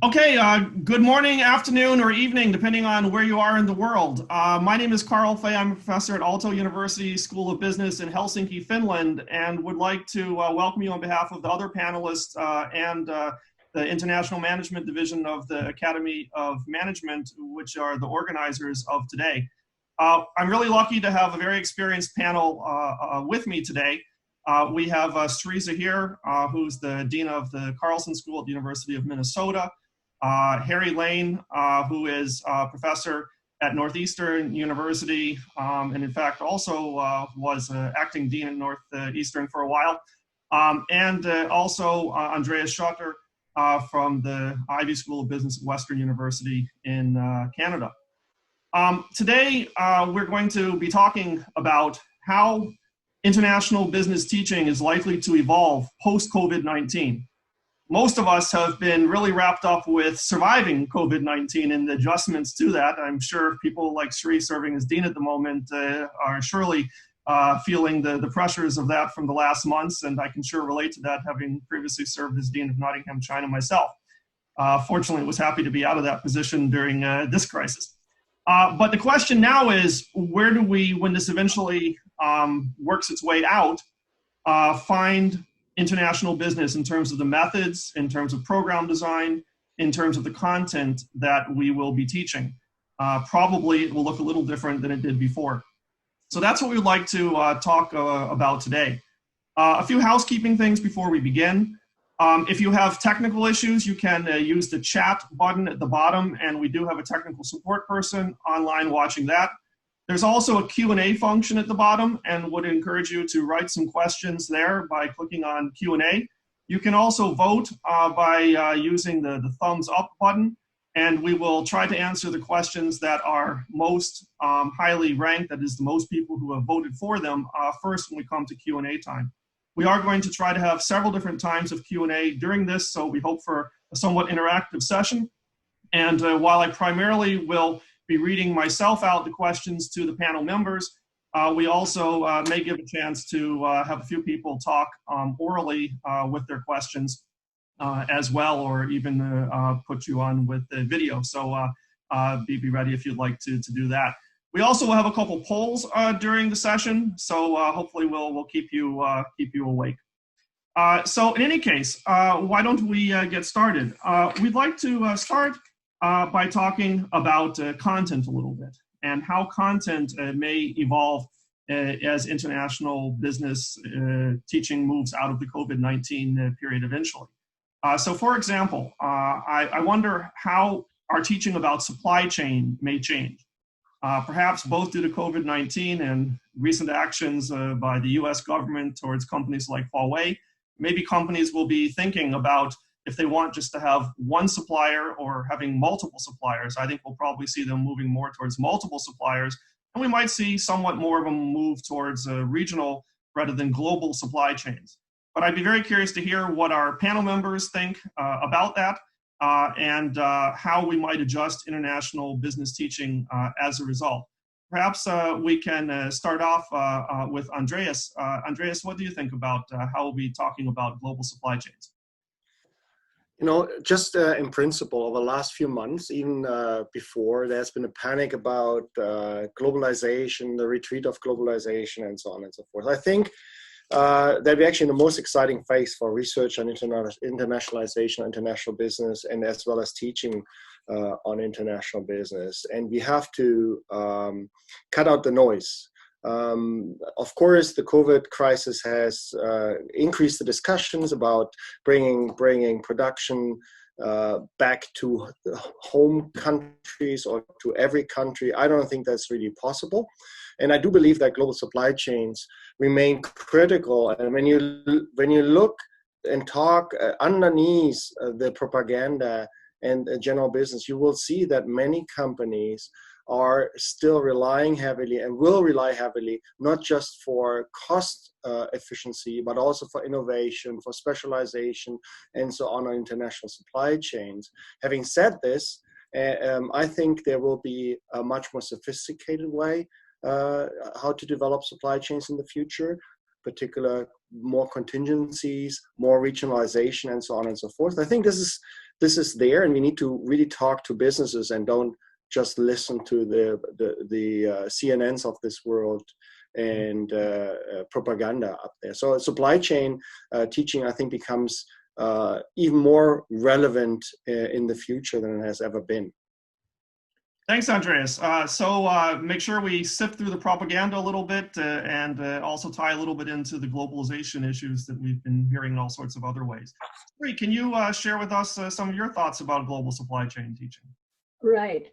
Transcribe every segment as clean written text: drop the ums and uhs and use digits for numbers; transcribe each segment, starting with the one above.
Okay, good morning, afternoon, or evening, depending on where you are in the world. My name is Carl Fay. I'm a professor at Aalto University School of Business in Helsinki, Finland, and would like to welcome you on behalf of the other panelists and the International Management Division of the Academy of Management, which are the organizers of today. I'm really lucky to have a very experienced panel with me today. We have Sri Zahir, who's the Dean of the Carlson School at the University of Minnesota. Harry Lane, who is a professor at Northeastern University, and in fact also was acting dean at Northeastern for a while, and also Andreas Schotter from the Ivey School of Business at Western University in Canada. Today, we're going to be talking about how international business teaching is likely to evolve post-COVID-19. Most of us have been really wrapped up with surviving COVID-19 and the adjustments to that. I'm sure people like Sri serving as dean at the moment are surely feeling the pressures of that from the last months, and I can sure relate to that, having previously served as dean of Nottingham, China myself. Fortunately, was happy to be out of that position during this crisis. But the question now is, where do we, when this eventually works its way out, find international business in terms of the methods, in terms of program design, in terms of the content that we will be teaching? Probably it will look a little different than it did before. So that's what we'd like to talk about today. A few housekeeping things before we begin. If you have technical issues, you can use the chat button at the bottom, and we do have a technical support person online watching that. There's also a Q&A function at the bottom, and would encourage you to write some questions there by clicking on Q&A. You can also vote by using the thumbs up button, and we will try to answer the questions that are most highly ranked, that is the most people who have voted for them, first when we come to Q&A time. We are going to try to have several different times of Q&A during this, so we hope for a somewhat interactive session. And while I primarily will be reading myself out the questions to the panel members, we also may give a chance to have a few people talk orally with their questions as well, or even put you on with the video. So be ready if you'd like to do that. We also will have a couple polls during the session, so hopefully we'll keep you awake. So in any case, why don't we get started? We'd like to start by talking about content a little bit, and how content may evolve as international business teaching moves out of the COVID-19 period eventually. So for example, I wonder how our teaching about supply chain may change. Perhaps both due to COVID-19 and recent actions by the US government towards companies like Huawei. Maybe companies will be thinking about if they want just to have one supplier or having multiple suppliers. I think we'll probably see them moving more towards multiple suppliers, and we might see somewhat more of a move towards regional rather than global supply chains. But I'd be very curious to hear what our panel members think about that. And how we might adjust international business teaching as a result. Perhaps we can start off with Andreas. Andreas, what do you think about how we'll be talking about global supply chains? You know, just in principle, over the last few months, even before, there's been a panic about globalization, the retreat of globalization, and so on and so forth. I think that we're actually in the most exciting phase for research on internationalization, international business, and as well as teaching on international business. And we have to cut out the noise. Of course, the COVID crisis has increased the discussions about bringing production back to the home countries or to every country. I don't think that's really possible. And I do believe that global supply chains remain critical. And when you look and talk underneath the propaganda and general business, you will see that many companies are still relying heavily and will rely heavily, not just for cost efficiency, but also for innovation, for specialization, and so on international supply chains. Having said this, I think there will be a much more sophisticated way how to develop supply chains in the future, particular more contingencies, more regionalization, and so on and so forth. I think this is this is there, and we need to really talk to businesses and don't just listen to the CNNs of this world and propaganda up there. So supply chain teaching, I think, becomes even more relevant in the future than it has ever been. Thanks, Andreas. So make sure we sift through the propaganda a little bit and also tie a little bit into the globalization issues that we've been hearing in all sorts of other ways. Sri, can you share with us some of your thoughts about global supply chain teaching? Right.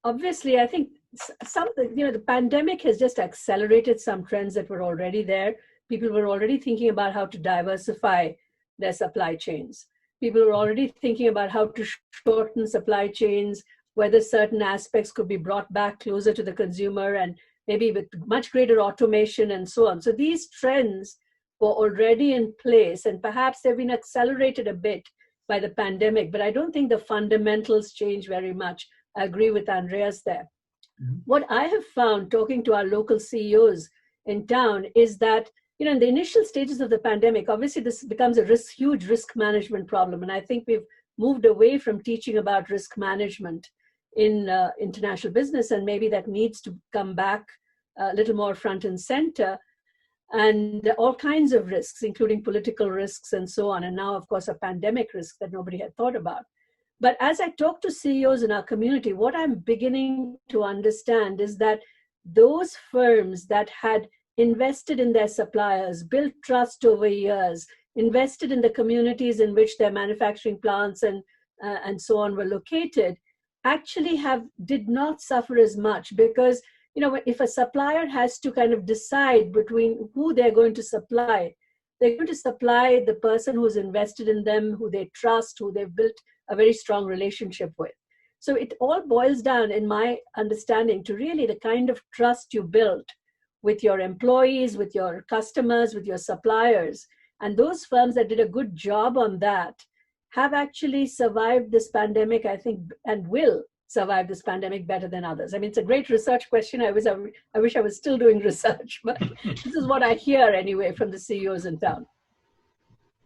Obviously, I think the pandemic has just accelerated some trends that were already there. People were already thinking about how to diversify their supply chains. People were already thinking about how to shorten supply chains, whether certain aspects could be brought back closer to the consumer and maybe with much greater automation and so on. So these trends were already in place, and perhaps they've been accelerated a bit by the pandemic, but I don't think the fundamentals change very much. I agree with Andreas there. Mm-hmm. What I have found talking to our local CEOs in town is that, in the initial stages of the pandemic, obviously this becomes a huge risk management problem. And I think we've moved away from teaching about risk management in international business, and maybe that needs to come back a little more front and center, and all kinds of risks, including political risks and so on. And now, of course, a pandemic risk that nobody had thought about. But as I talk to CEOs in our community, what I'm beginning to understand is that those firms that had invested in their suppliers, built trust over years, invested in the communities in which their manufacturing plants and so on were located, actually did not suffer as much, because if a supplier has to kind of decide between who they're going to supply, they're going to supply the person who's invested in them, who they trust, who they've built a very strong relationship with. So it all boils down, in my understanding, to really the kind of trust you built with your employees, with your customers, with your suppliers. And those firms that did a good job on that have actually survived this pandemic, I think, and will survive this pandemic better than others. I mean, it's a great research question. I wish I was still doing research, but this is what I hear anyway from the CEOs in town.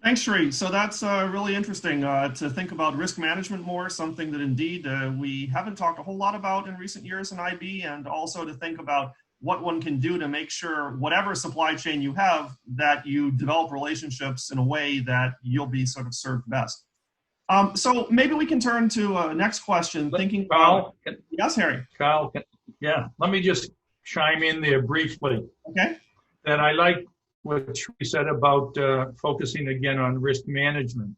Thanks, Sri. So that's really interesting to think about risk management more, something that indeed we haven't talked a whole lot about in recent years in IB, and also to think about what one can do to make sure whatever supply chain you have, that you develop relationships in a way that you'll be sort of served best. So maybe we can turn to next question, thinking Carl, about, yes, Harry. Carl, let me just chime in there briefly. Okay. That I like what Sri said about focusing again on risk management.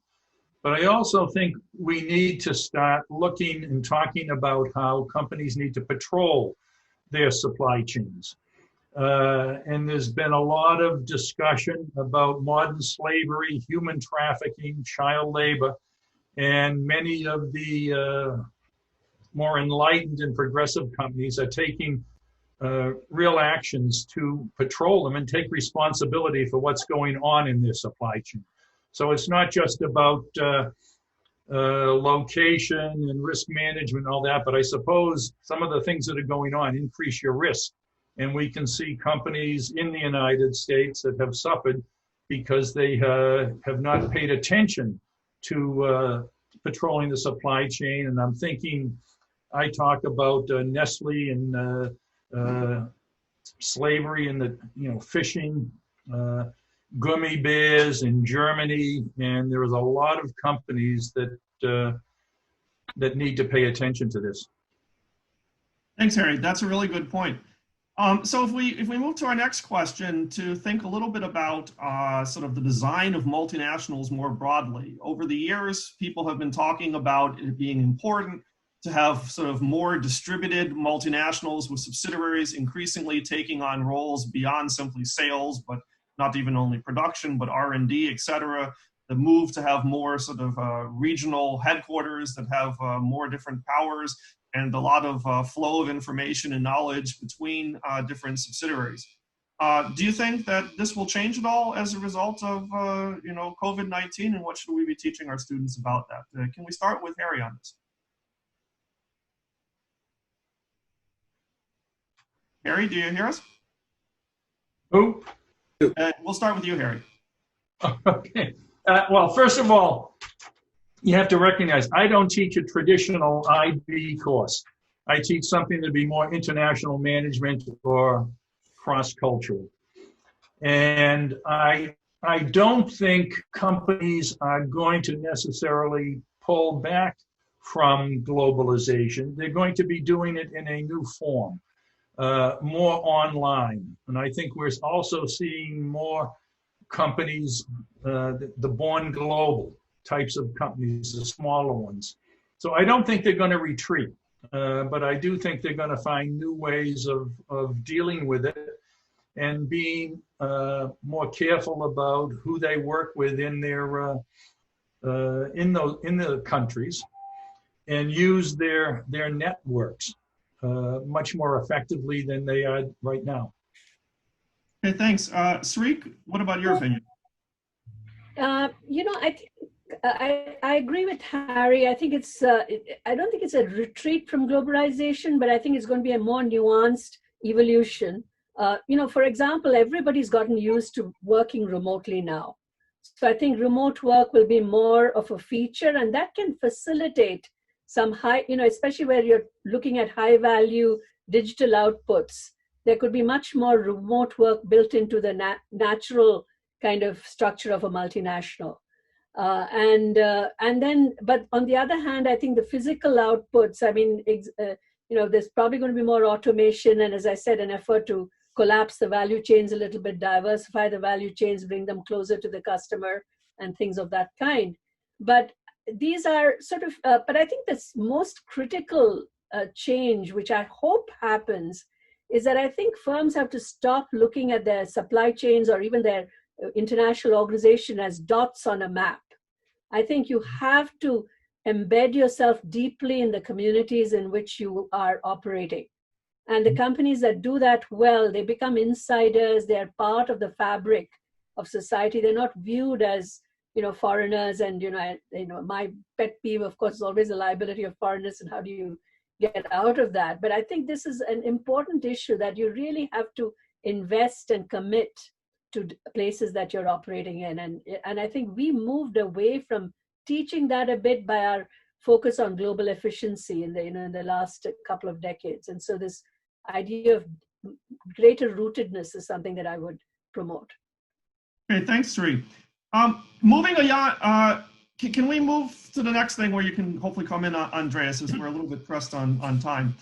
But I also think we need to start looking and talking about how companies need to patrol their supply chains. And there's been a lot of discussion about modern slavery, human trafficking, child labor, and many of the more enlightened and progressive companies are taking real actions to patrol them and take responsibility for what's going on in their supply chain. So it's not just about location and risk management and all that, but I suppose some of the things that are going on increase your risk. And we can see companies in the United States that have suffered because they have not paid attention to patrolling the supply chain. And I'm thinking, I talk about Nestle and slavery and the fishing, gummy bears in Germany, and there is a lot of companies that that need to pay attention to this. Thanks, Harry. That's a really good point. So if we move to our next question, to think a little bit about sort of the design of multinationals more broadly. Over the years, people have been talking about it being important to have sort of more distributed multinationals with subsidiaries increasingly taking on roles beyond simply sales, but not even only production, but R&D, et cetera. The move to have more sort of regional headquarters that have more different powers and a lot of flow of information and knowledge between different subsidiaries. Do you think that this will change at all as a result of COVID-19, and what should we be teaching our students about that? Can we start with Harry on this? Harry, do you hear us? Who? We'll start with you, Harry. Okay. Well, first of all, you have to recognize, I don't teach a traditional IB course. I teach something to be more international management or cross-cultural. And I don't think companies are going to necessarily pull back from globalization. They're going to be doing it in a new form, more online. And I think we're also seeing more companies, the born global types of companies, the smaller ones. So I don't think they're going to retreat, but I do think they're going to find new ways of dealing with it and being more careful about who they work with in their in the countries, and use their networks much more effectively than they are right now. Okay, thanks. Sarik, what about your opinion? You know, I agree with Harry. I think it's, I don't think it's a retreat from globalization, but I think it's going to be a more nuanced evolution. You know, for example, everybody's gotten used to working remotely now. So I think remote work will be more of a feature, and that can facilitate some high, you know, especially where you're looking at high value digital outputs. There could be much more remote work built into the natural kind of structure of a multinational. And then, but on the other hand, I think the physical outputs, I mean, you know, there's probably going to be more automation. And as I said, an effort to collapse the value chains a little bit, diversify the value chains, bring them closer to the customer and things of that kind. But these are sort of, but I think the most critical change, which I hope happens, is that I think firms have to stop looking at their supply chains or even their international organization as dots on a map. I think you have to embed yourself deeply in the communities in which you are operating. And the companies that do that well, they become insiders, they're part of the fabric of society. They're not viewed as, you know, foreigners. And, you know, my pet peeve, of course, is always the liability of foreigners and how do you get out of that. But I think this is an important issue that you really have to invest and commit to places that you're operating in. And I think we moved away from teaching that a bit by our focus on global efficiency in the, you know, in the last couple of decades. And so this idea of greater rootedness is something that I would promote. Okay, thanks, Sri. Moving on, can we move to the next thing where you can hopefully come in, Andreas, as we're a little bit pressed on time.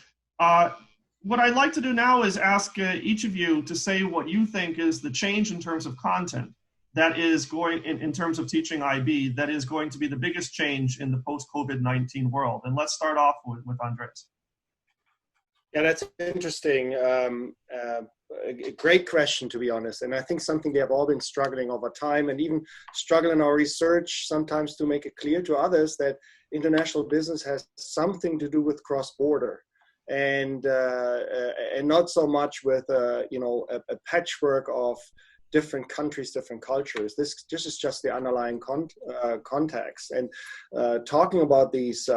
What I'd like to do now is ask each of you to say what you think is the change in terms of content that is going, in terms of teaching IB, that is going to be the biggest change in the post-COVID-19 world. And let's start off with Andreas. Yeah, that's interesting. A great question, to be honest. And I think something they have all been struggling over time, and even struggle in our research sometimes to make it clear to others that international business has something to do with cross-border. And not so much with you know, a patchwork of different countries, different cultures. This is just the underlying context. And talking about these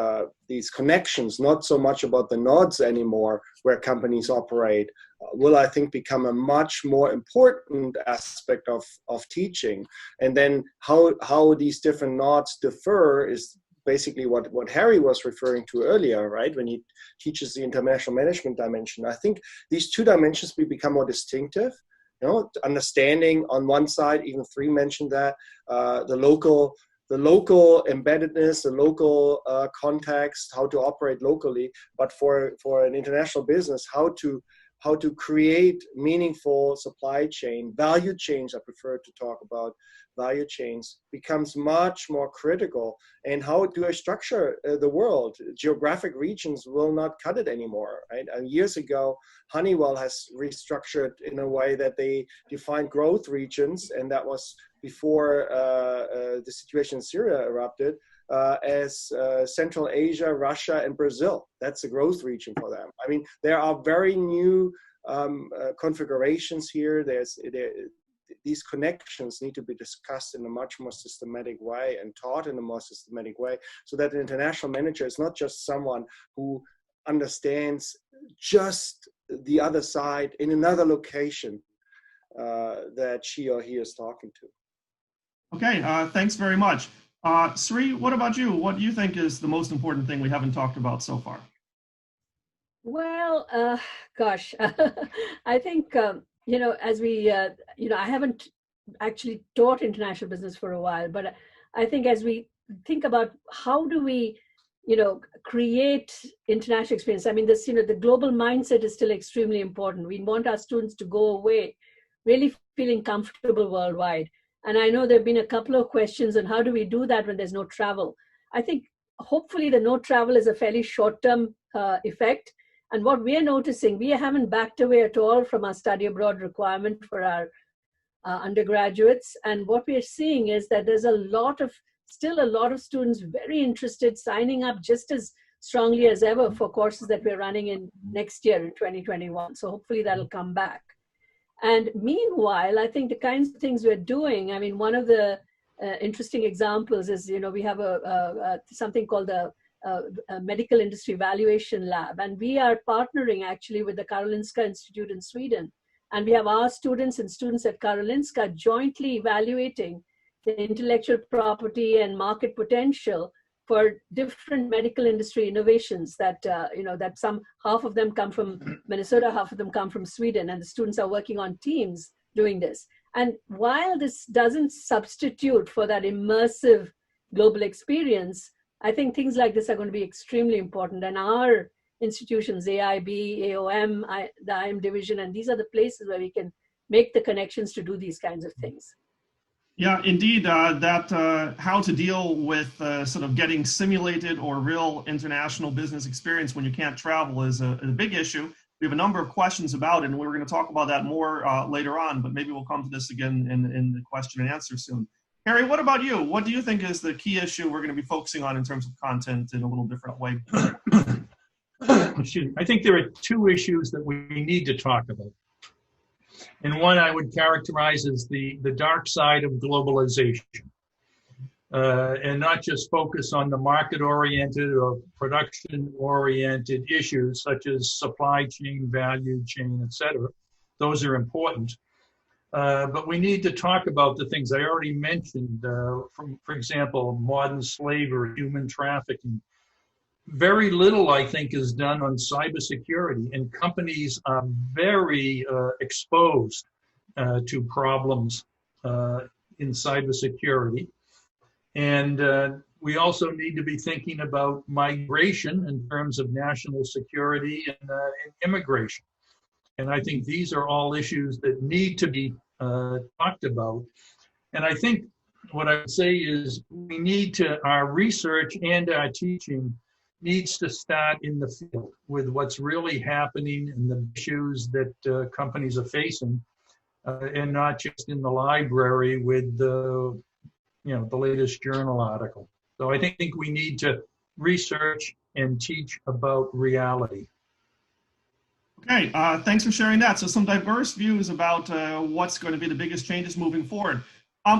connections, not so much about the nodes anymore, where companies operate, will, I think, become a much more important aspect of teaching. And then how these different nodes differ is basically what Harry was referring to earlier, right? When he teaches the international management dimension. I think these two dimensions will become more distinctive. You know, understanding on one side, even Sri mentioned that, the local embeddedness, the local context, how to operate locally, but for an international business, how to create meaningful supply chain, value chains, I prefer to talk about value chains, becomes much more critical. And how do I structure the world? Geographic regions will not cut it anymore, right? And years ago, Honeywell has restructured in a way that they defined growth regions, and that was before the situation in Syria erupted, as Central Asia, Russia, and Brazil. That's a growth region for them. I mean, there are very new configurations here. These connections need to be discussed in a much more systematic way and taught in a more systematic way, so that an international manager is not just someone who understands just the other side in another location that she or he is talking to. Okay, thanks very much. Sri, what about you? What do you think is the most important thing we haven't talked about so far? Well, gosh, I think, as we, I haven't actually taught international business for a while, but I think as we think about how do we, create international experience, I mean, the global mindset is still extremely important. We want our students to go away really feeling comfortable worldwide. And I know there have been a couple of questions on how do we do that when there's no travel. I think hopefully the no travel is a fairly short-term effect. And what we're noticing, we haven't backed away at all from our study abroad requirement for our undergraduates. And what we're seeing is that there's still a lot of students very interested, signing up just as strongly as ever for courses that we're running in next year in 2021. So hopefully that'll come back. And meanwhile, I think the kinds of things we're doing, I mean, one of the interesting examples is, we have something called a medical industry valuation lab, and we are partnering actually with the Karolinska Institute in Sweden, and we have our students and students at Karolinska jointly evaluating the intellectual property and market potential for different medical industry innovations that half of them come from Minnesota, half of them come from Sweden, and the students are working on teams doing this. And while this doesn't substitute for that immersive global experience, I think things like this are going to be extremely important. And our institutions, AIB, AOM, the IM division, and these are the places where we can make the connections to do these kinds of things. Yeah, indeed, how to deal with sort of getting simulated or real international business experience when you can't travel is a big issue. We have a number of questions about it, and we're going to talk about that more later on, but maybe we'll come to this again in the question and answer soon. Harry, what about you? What do you think is the key issue we're going to be focusing on in terms of content in a little different way? Excuse me. I think there are two issues that we need to talk about. And one I would characterize as the dark side of globalization, and not just focus on the market-oriented or production-oriented issues such as supply chain, value chain, et cetera. Those are important. But we need to talk about the things I already mentioned, for example, modern slavery, human trafficking. Very little, I think, is done on cybersecurity, and companies are very exposed to problems in cybersecurity. And we also need to be thinking about migration in terms of national security and immigration. And I think these are all issues that need to be talked about. And I think what I would say is our research and our teaching needs to start in the field with what's really happening and the issues that companies are facing, and not just in the library with the latest journal article. So I think we need to research and teach about reality. Okay, thanks for sharing that. So some diverse views about what's going to be the biggest changes moving forward.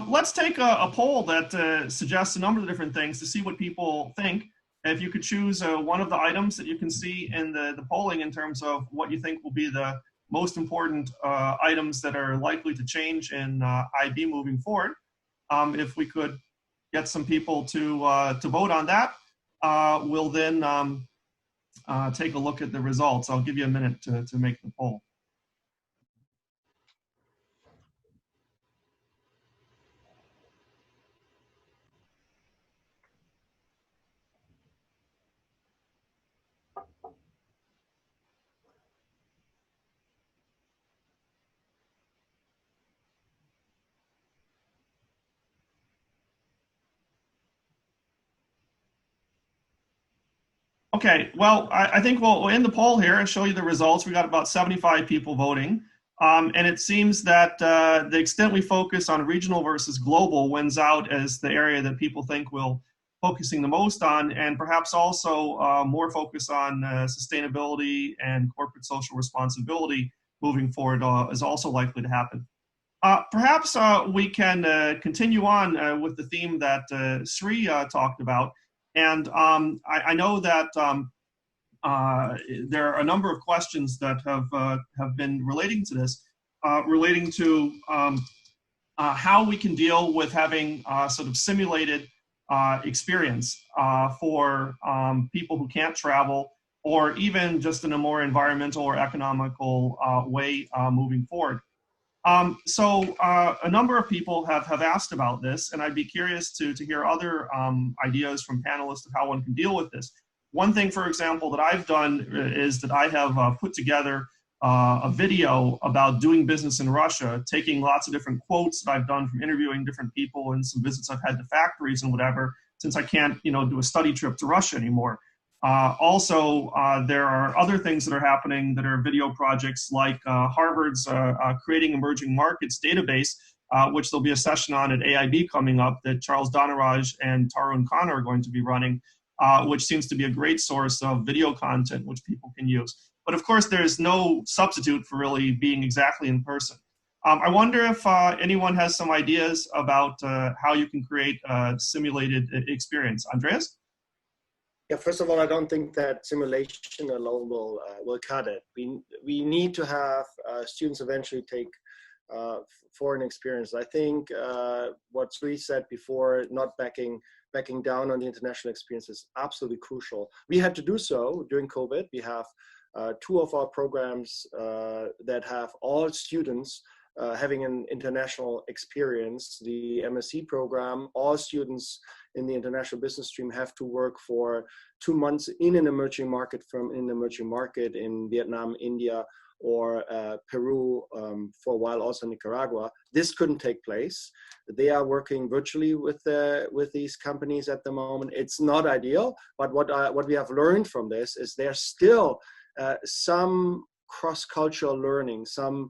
Let's take a poll that suggests a number of different things to see what people think. If you could choose one of the items that you can see in the polling in terms of what you think will be the most important items that are likely to change in IB moving forward. If we could get some people to vote on that, we'll then take a look at the results. I'll give you a minute to make the poll. Okay, well, I think we'll end the poll here and show you the results. We got about 75 people voting. And it seems that the extent we focus on regional versus global wins out as the area that people think will focusing the most on, and perhaps also more focus on sustainability and corporate social responsibility moving forward is also likely to happen. Perhaps we can continue on with the theme that Sri talked about. And I know that there are a number of questions that have been relating to this, relating to how we can deal with having sort of simulated experience for people who can't travel, or even just in a more environmental or economical way moving forward. So a number of people have asked about this, and I'd be curious to hear other ideas from panelists of how one can deal with this. One thing, for example, that I've done is that I have put together a video about doing business in Russia, taking lots of different quotes that I've done from interviewing different people and some visits I've had to factories and whatever, since I can't, do a study trip to Russia anymore. Also, there are other things that are happening that are video projects, like Harvard's Creating Emerging Markets database, which there'll be a session on at AIB coming up that Charles Dhanaraj and Tarun Khanna are going to be running, which seems to be a great source of video content which people can use. But of course, there's no substitute for really being exactly in person. I wonder if anyone has some ideas about how you can create a simulated experience. Andreas? Yeah, first of all, I don't think that simulation alone will cut it. We need to have students eventually take foreign experience. I think what Sri said before, not backing down on the international experience, is absolutely crucial. We had to do so during COVID. We have two of our programs that have all students having an international experience. The MSc program, all students in the international business stream have to work for 2 months in an emerging market in Vietnam, India, or Peru, for a while also Nicaragua. This couldn't take place. They are working virtually with these companies at the moment. It's not ideal, but what we have learned from this is there's still some cross-cultural learning, some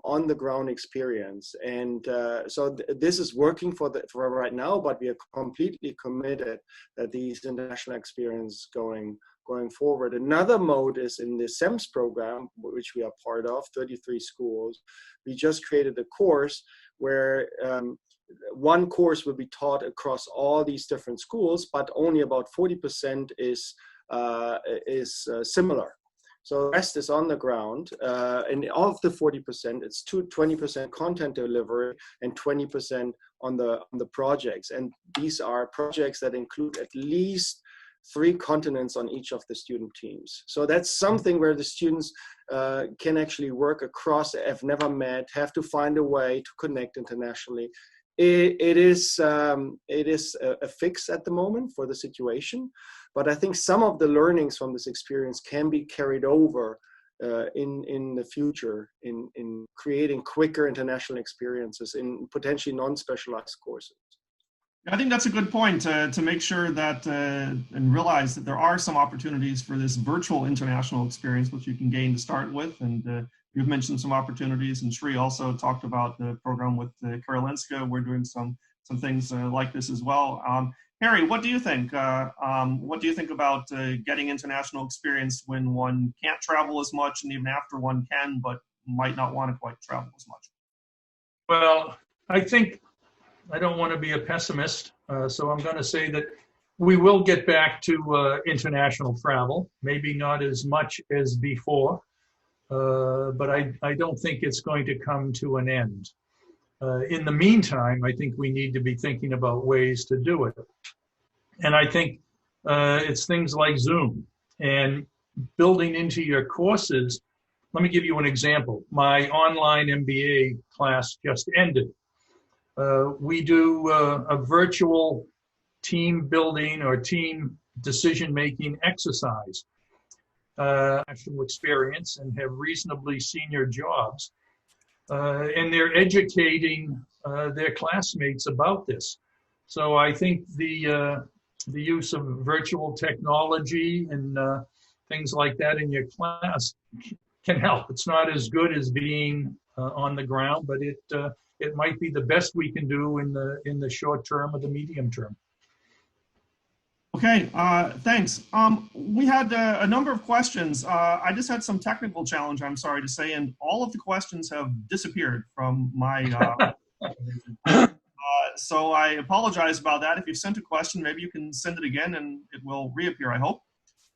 on-the-ground experience, and so this is working for right now. But we are completely committed that these international experience going forward. Another mode is in the SEMS program, which we are part of, 33 schools. We just created a course where one course will be taught across all these different schools, but only about 40% is similar. So the rest is on the ground, and of the 40%, it's 20% content delivery and 20% on the projects. And these are projects that include at least 3 continents on each of the student teams. So that's something where the students can actually work across, have never met, have to find a way to connect internationally. It is a fix at the moment for the situation, but I think some of the learnings from this experience can be carried over in the future in creating quicker international experiences in potentially non-specialized courses. I think that's a good point to make sure that and realize that there are some opportunities for this virtual international experience, which you can gain to start with. And you've mentioned some opportunities, and Sri also talked about the program with Karolinska. We're doing some things like this as well. Harry, what do you think? What do you think about getting international experience when one can't travel as much, and even after one can, but might not want to quite travel as much? Well, I think I don't want to be a pessimist, so I'm going to say that we will get back to international travel, maybe not as much as before, but I don't think it's going to come to an end. In the meantime, I think we need to be thinking about ways to do it. And I think it's things like Zoom and building into your courses. Let me give you an example. My online MBA class just ended. We do a virtual team building or team decision-making exercise, actual experience, and have reasonably senior jobs. And they're educating their classmates about this. So I think the use of virtual technology and things like that in your class can help. It's not as good as being on the ground, but it might be the best we can do in the short term or the medium term. Okay, thanks. We had a number of questions. I just had some technical challenge, I'm sorry to say, and all of the questions have disappeared from my so I apologize about that. If you sent a question, maybe you can send it again and it will reappear, I hope.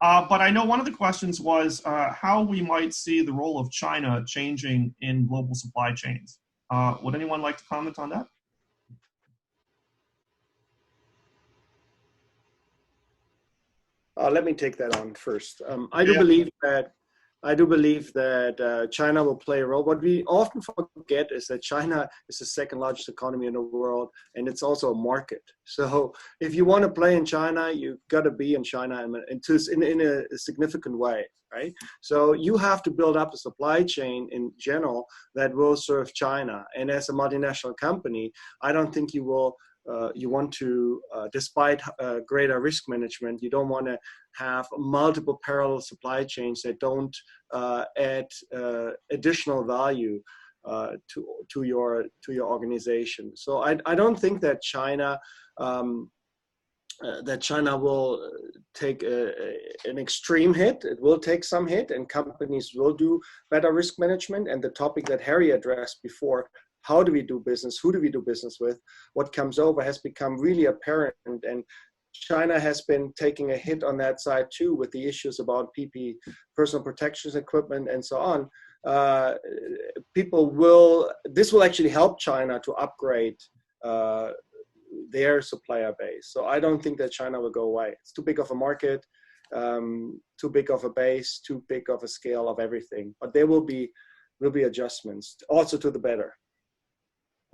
But I know one of the questions was how we might see the role of China changing in global supply chains. Would anyone like to comment on that? Let me take that on first. I do believe that China will play a role. What we often forget is that China is the second largest economy in the world, and it's also a market. So if you want to play in China, you've got to be in China in a significant way, right? So you have to build up a supply chain in general that will serve China. And as a multinational company, I don't think you will. You want to, despite greater risk management, you don't want to have multiple parallel supply chains that don't add additional value to your organization. So I don't think that China will take an extreme hit. It will take some hit, and companies will do better risk management. And the topic that Harry addressed before, how do we do business? Who do we do business with? What comes over has become really apparent. And China has been taking a hit on that side too, with the issues about PPE, personal protections equipment, and so on. This will actually help China to upgrade their supplier base. So I don't think that China will go away. It's too big of a market, too big of a base, too big of a scale of everything. But there will be adjustments, also to the better.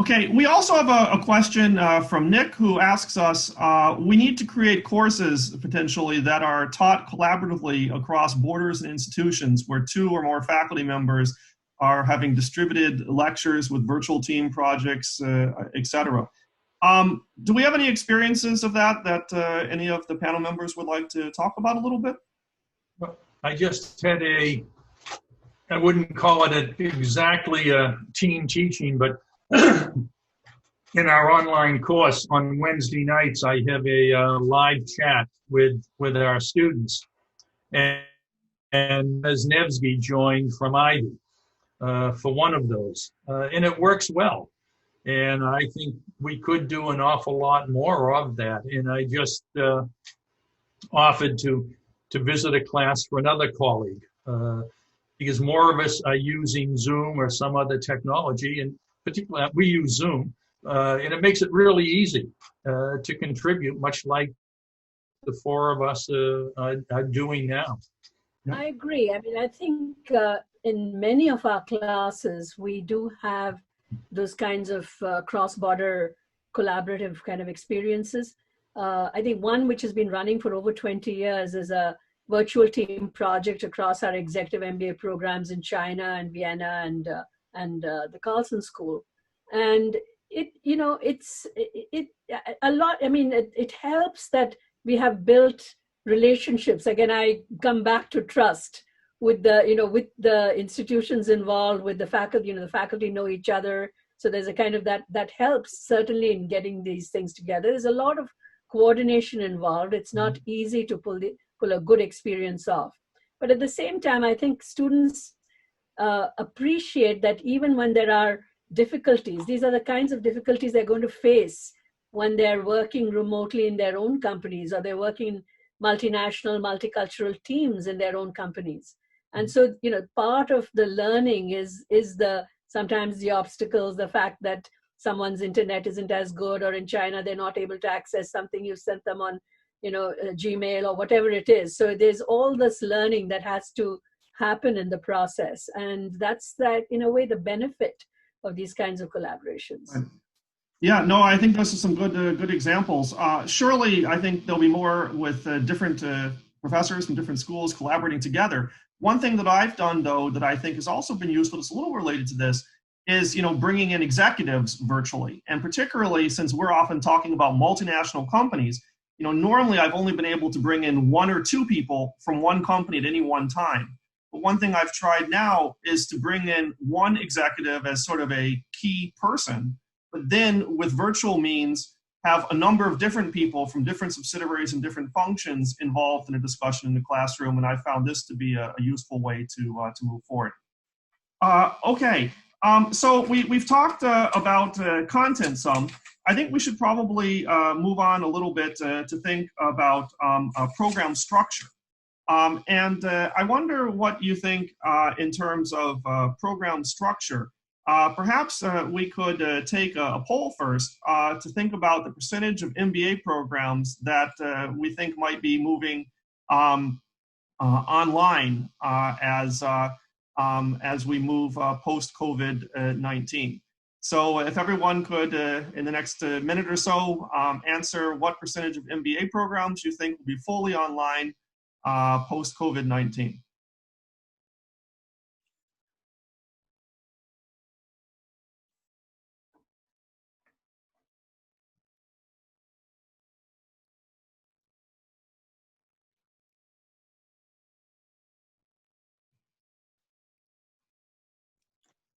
Okay, we also have a question from Nick, who asks us, we need to create courses potentially that are taught collaboratively across borders and institutions where 2 or more faculty members are having distributed lectures with virtual team projects, etc. Do we have any experiences of that any of the panel members would like to talk about a little bit? Well, I just had I wouldn't call it exactly a team teaching, but in our online course on Wednesday nights, I have a live chat with our students, and Ms. Nevsky joined from Ivy for one of those, and it works well. And I think we could do an awful lot more of that. And I just offered to visit a class for another colleague because more of us are using Zoom or some other technology, and particularly we use Zoom, and it makes it really easy to contribute, much like the 4 of us are doing now. I agree. I mean, I think in many of our classes, we do have those kinds of cross-border collaborative kind of experiences. I think one which has been running for over 20 years is a virtual team project across our executive MBA programs in China and Vienna and the Carlson School. And it a lot, I mean, it helps that we have built relationships. Again, I come back to trust with the institutions involved, with the faculty. The faculty know each other, so there's a kind of that helps certainly in getting these things together. There's a lot of coordination involved. It's not easy to pull a good experience off, but at the same time, I think students appreciate that even when there are difficulties, these are the kinds of difficulties they're going to face when they're working remotely in their own companies, or they're working in multinational, multicultural teams in their own companies. And so, part of the learning is sometimes the obstacles, the fact that someone's internet isn't as good, or in China, they're not able to access something you sent them on, Gmail or whatever it is. So there's all this learning that has to happen in the process. And that's in a way, the benefit of these kinds of collaborations. Yeah, no, I think those are some good examples. Surely, I think there'll be more with different professors from different schools collaborating together. One thing that I've done, though, that I think has also been useful, it's a little related to this, is bringing in executives virtually. And particularly since we're often talking about multinational companies, normally I've only been able to bring in 1 or 2 people from one company at any one time. But one thing I've tried now is to bring in one executive as sort of a key person, but then with virtual means, have a number of different people from different subsidiaries and different functions involved in a discussion in the classroom. And I found this to be a useful way to move forward. Okay, so we've talked about content some. I think we should probably move on a little bit to think about program structure. And I wonder what you think in terms of program structure. Perhaps we could take a poll first to think about the percentage of MBA programs that we think might be moving online as we move post COVID-19. So if everyone could, in the next minute or so, answer what percentage of MBA programs you think will be fully online post COVID-19.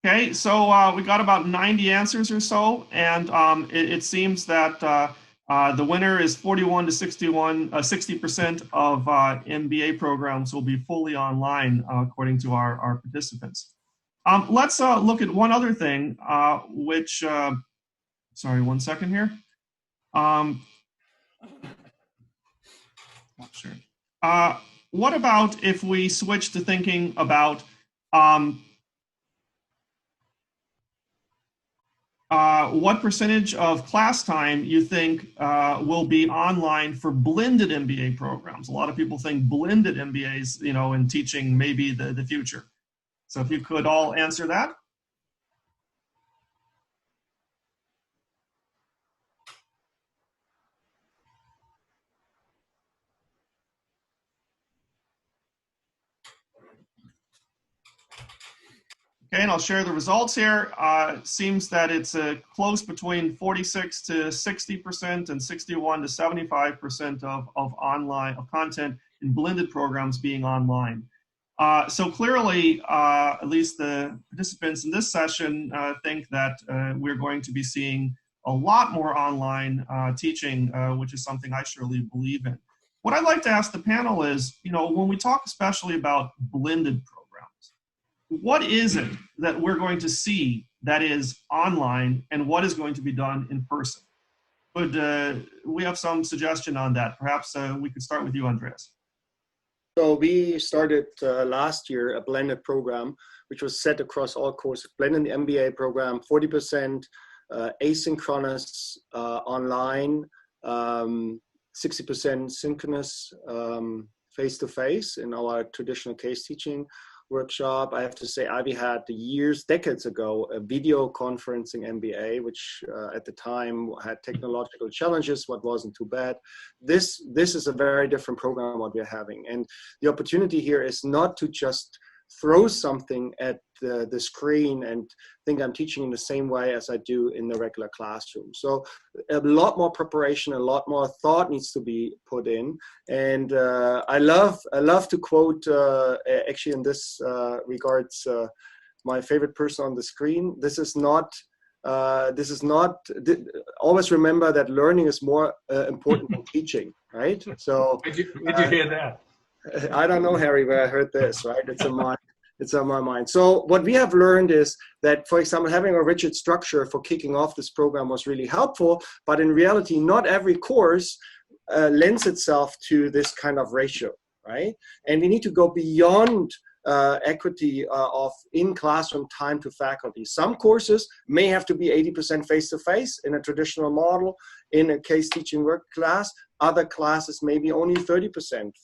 Okay, so we got about 90 answers or so, and it seems that the winner is 41 to 60% of MBA programs will be fully online, according to our participants. Let's look at one other thing, which, sorry, one second here. Sure. What about if we switch to thinking about what percentage of class time you think will be online for blended MBA programs? A lot of people think blended MBAs, you know, in teaching may be the future. So if you could all answer that. Okay, and I'll share the results here. Seems that it's close between 46 to 60% and 61 to 75% of online content in blended programs being online. So clearly, at least the participants in this session think that we're going to be seeing a lot more online teaching, which is something I surely believe in. What I'd like to ask the panel is, you know, when we talk especially about blended programs, what is it that we're going to see that is online and what is going to be done in person? Could we have some suggestion on that? Perhaps we could start with you, Andreas. So we started last year a blended program, which was set across all courses. Blended MBA program, 40% asynchronous online, 60% synchronous face-to-face in our traditional case teaching workshop. I have to say, Ivy had decades ago, a video conferencing MBA, which at the time had technological challenges, what wasn't too bad. This is a very different program what we're having. And the opportunity here is not to just throw something at the screen and think I'm teaching in the same way as I do in the regular classroom. So a lot more preparation, a lot more thought needs to be put in. And I love to quote, actually in this regards, my favorite person on the screen. This is not, always remember that learning is more important than teaching, right? So Did you hear that? I don't know, Harry, where I heard this, right? It's on my mind. So what we have learned is that, for example, having a rigid structure for kicking off this program was really helpful, but in reality, not every course lends itself to this kind of ratio, right? And we need to go beyond equity of in-classroom time to faculty. Some courses may have to be 80% face-to-face in a traditional model in a case teaching work class. Other classes may be only 30%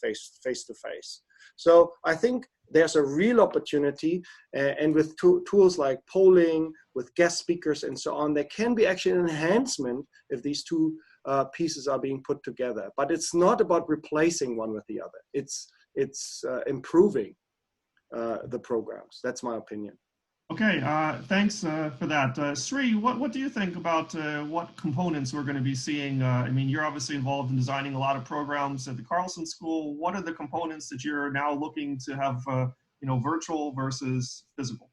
face-to-face. So I think there's a real opportunity, and with tools like polling, with guest speakers and so on, there can be actually an enhancement if these two pieces are being put together. But it's not about replacing one with the other. It's improving the programs. That's my opinion. Okay, thanks for that. Sri, what do you think about what components we're going to be seeing? I mean, you're obviously involved in designing a lot of programs at the Carlson School. What are the components that you're now looking to have, virtual versus physical?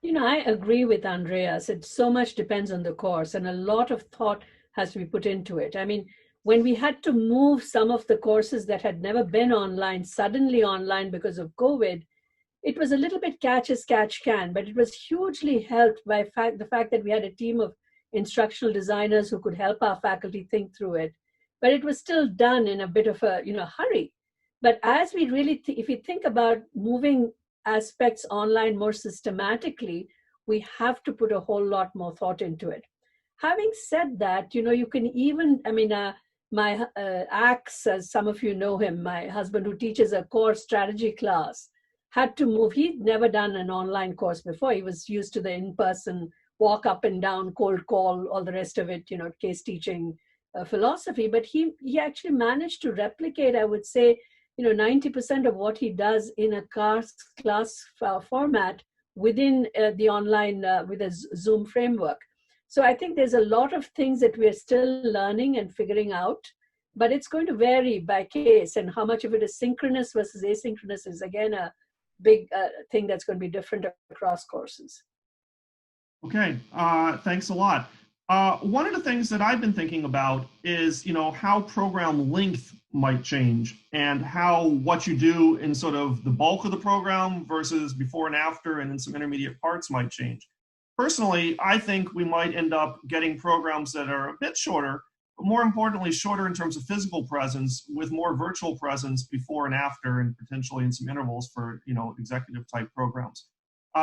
You know, I agree with Andreas. It so much depends on the course, and a lot of thought has to be put into it. I mean, when we had to move some of the courses that had never been online, suddenly online because of COVID, it was a little bit catch as catch can, but it was hugely helped by the fact that we had a team of instructional designers who could help our faculty think through it. But it was still done in a bit of a hurry. But as we really, if we think about moving aspects online more systematically, we have to put a whole lot more thought into it. Having said that, you can even, my Axe, as some of you know him, my husband who teaches a core strategy class, had to move. He'd never done an online course before. He was used to the in-person walk up and down, cold call, all the rest of it, case teaching philosophy. But he actually managed to replicate, I would say, 90% of what he does in a class format within the online, with a Zoom framework. So I think there's a lot of things that we're still learning and figuring out, but it's going to vary by case, and how much of it is synchronous versus asynchronous is again a big thing that's going to be different across courses. Okay, thanks a lot. One of the things that I've been thinking about is, how program length might change, and how what you do in sort of the bulk of the program versus before and after and in some intermediate parts might change. Personally, I think we might end up getting programs that are a bit shorter, but more importantly, shorter in terms of physical presence, with more virtual presence before and after, and potentially in some intervals for, executive type programs.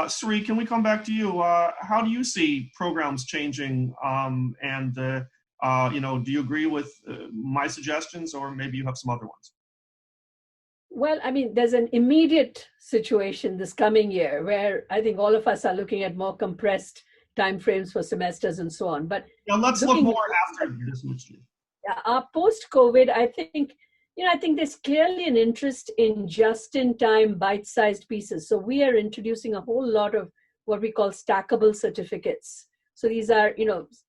Sri, can we come back to you? How do you see programs changing? Do you agree with my suggestions, or maybe you have some other ones? Well, I mean, there's an immediate situation this coming year where I think all of us are looking at more compressed timeframes for semesters and so on. But yeah, let's look more after this next year. Post-COVID, I think there's clearly an interest in just-in-time bite-sized pieces. So we are introducing a whole lot of what we call stackable certificates. So these are,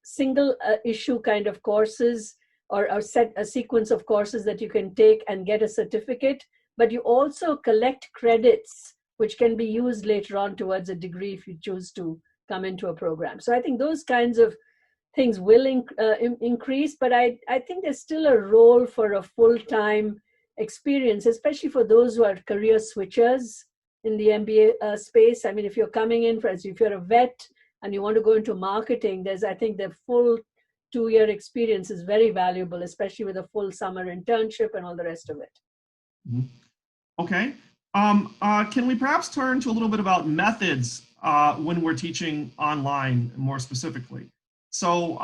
single issue kind of courses, or a sequence of courses that you can take and get a certificate, but you also collect credits, which can be used later on towards a degree if you choose to come into a program. So I think those kinds of things will increase, but I think there's still a role for a full-time experience, especially for those who are career switchers in the MBA space. I mean, if you're coming in, if you're a vet and you want to go into marketing, I think the full 2-year experience is very valuable, especially with a full summer internship and all the rest of it. Mm-hmm. Okay. Can we perhaps turn to a little bit about methods when we're teaching online more specifically? So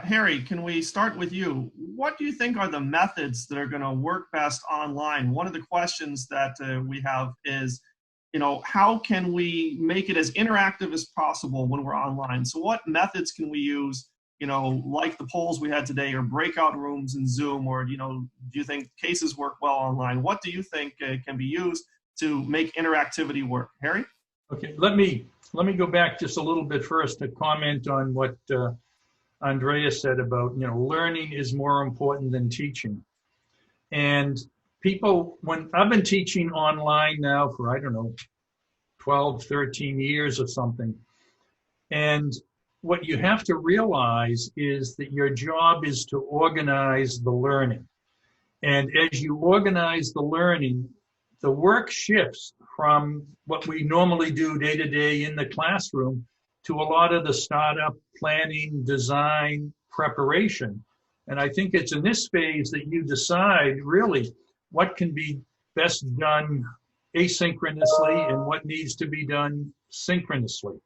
Harry, can we start with you? What do you think are the methods that are going to work best online? One of the questions that we have is, how can we make it as interactive as possible when we're online? So what methods can we use, like the polls we had today, or breakout rooms in Zoom, or, do you think cases work well online? What do you think can be used to make interactivity work? Harry? Okay, let me go back just a little bit first to comment on what Andrea said about, learning is more important than teaching. And when I've been teaching online now for, 12, 13 years or something. And what you have to realize is that your job is to organize the learning. And as you organize the learning, the work shifts from what we normally do day to day in the classroom to a lot of the startup planning, design, preparation. And I think it's in this phase that you decide really what can be best done asynchronously and what needs to be done synchronously.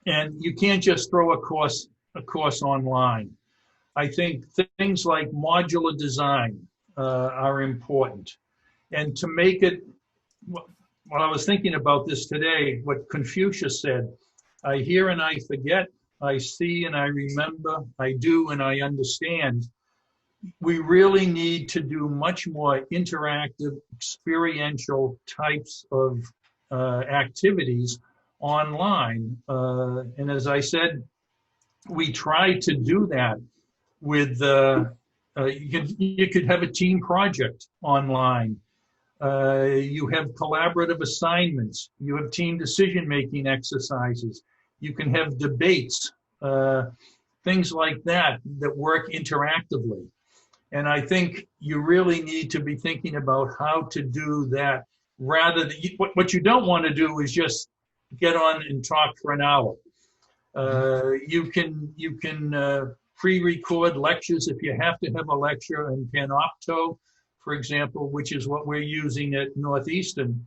And you can't just throw a course online. I think things like modular design are important. And to make it, while I was thinking about this today, what Confucius said, I hear and I forget, I see and I remember, I do and I understand. We really need to do much more interactive, experiential types of activities online. And as I said, we try to do that with, you could have a team project online. You have collaborative assignments. You have team decision-making exercises. You can have debates, things like that work interactively. And I think you really need to be thinking about how to do that rather than, what you don't want to do is just get on and talk for an hour. You can pre-record lectures if you have to have a lecture in Panopto, for example, which is what we're using at Northeastern.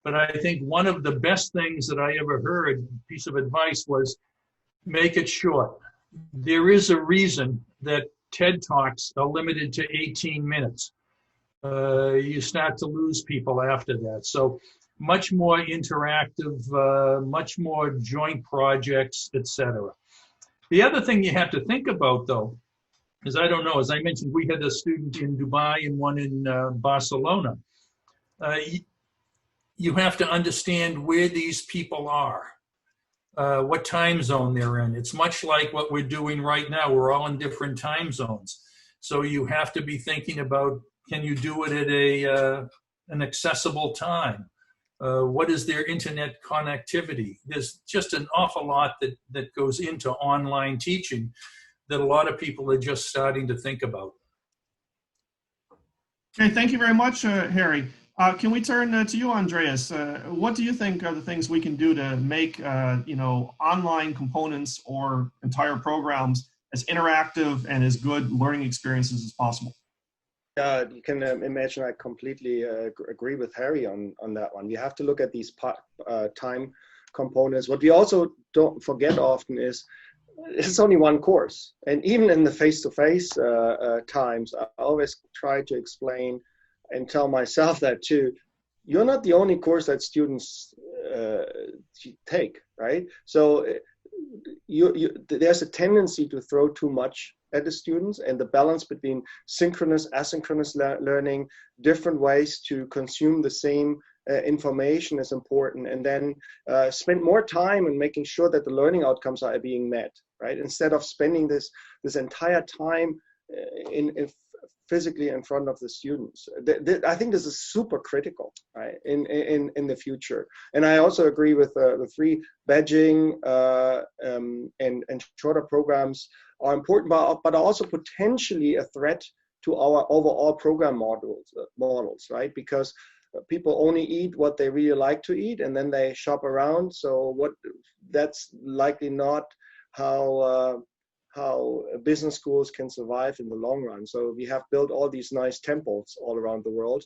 But I think one of the best things that I ever heard, piece of advice, was make it short. There is a reason that TED Talks are limited to 18 minutes. You start to lose people after that. So much more interactive, much more joint projects, etc. The other thing you have to think about, though, is I don't know, as I mentioned, we had a student in Dubai and one in Barcelona. You have to understand where these people are, what time zone they're in. It's much like what we're doing right now. We're all in different time zones. So you have to be thinking about, can you do it at an accessible time? What is their internet connectivity? There's just an awful lot that goes into online teaching that a lot of people are just starting to think about. Okay, thank you very much, Harry. Can we turn to you, Andreas? What do you think are the things we can do to make online components or entire programs as interactive and as good learning experiences as possible? You can imagine I completely agree with Harry on that one. You have to look at these time components. What we also don't forget often is it's only one course. And even in the face-to-face times, I always try to explain and tell myself that too. You're not the only course that students take, right? So there's a tendency to throw too much at the students, and the balance between synchronous, asynchronous learning, different ways to consume the same information is important, and then spend more time in making sure that the learning outcomes are being met, right? Instead of spending this entire time physically in front of the students. I think this is super critical, right, in the future. And I also agree with the free badging and shorter programs are important, but also potentially a threat to our overall program models, right? Because people only eat what they really like to eat, and then they shop around. So that's likely not how business schools can survive in the long run. So we have built all these nice temples all around the world.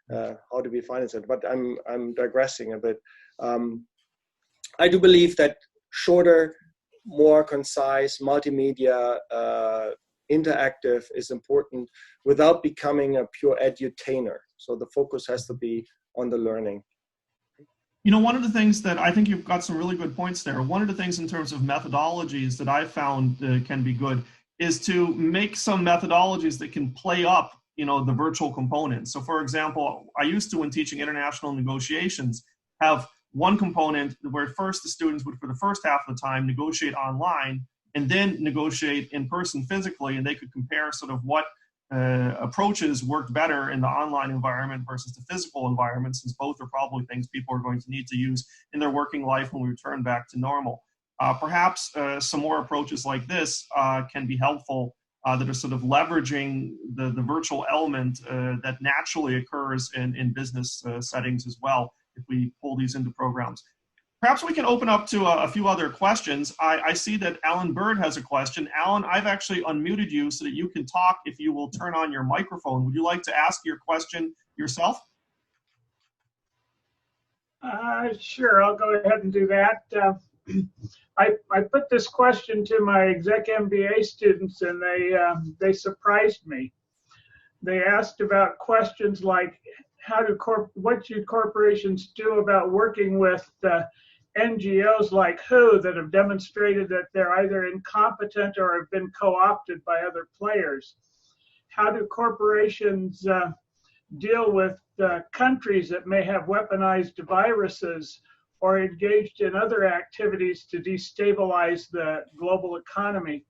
How do we finance it? But I'm digressing a bit. I do believe that shorter, more concise, multimedia, interactive is important without becoming a pure edutainer. So the focus has to be on the learning. You know, one of the things that I think you've got some really good points there. One of the things in terms of methodologies that I've found can be good is to make some methodologies that can play up, the virtual components. So for example, I used to, when teaching international negotiations, have one component where first the students would, for the first half of the time, negotiate online and then negotiate in person physically, and they could compare sort of what approaches worked better in the online environment versus the physical environment, since both are probably things people are going to need to use in their working life when we return back to normal. Perhaps some more approaches like this can be helpful that are sort of leveraging the virtual element that naturally occurs in business settings as well, if we pull these into programs. Perhaps we can open up to a few other questions. I see that Alan Bird has a question. Alan, I've actually unmuted you so that you can talk if you will turn on your microphone. Would you like to ask your question yourself? Sure, I'll go ahead and do that. I put this question to my exec MBA students, and they surprised me. They asked about questions like, what should corporations do about working with NGOs like WHO that have demonstrated that they're either incompetent or have been co-opted by other players? How do corporations deal with countries that may have weaponized viruses or engaged in other activities to destabilize the global economy?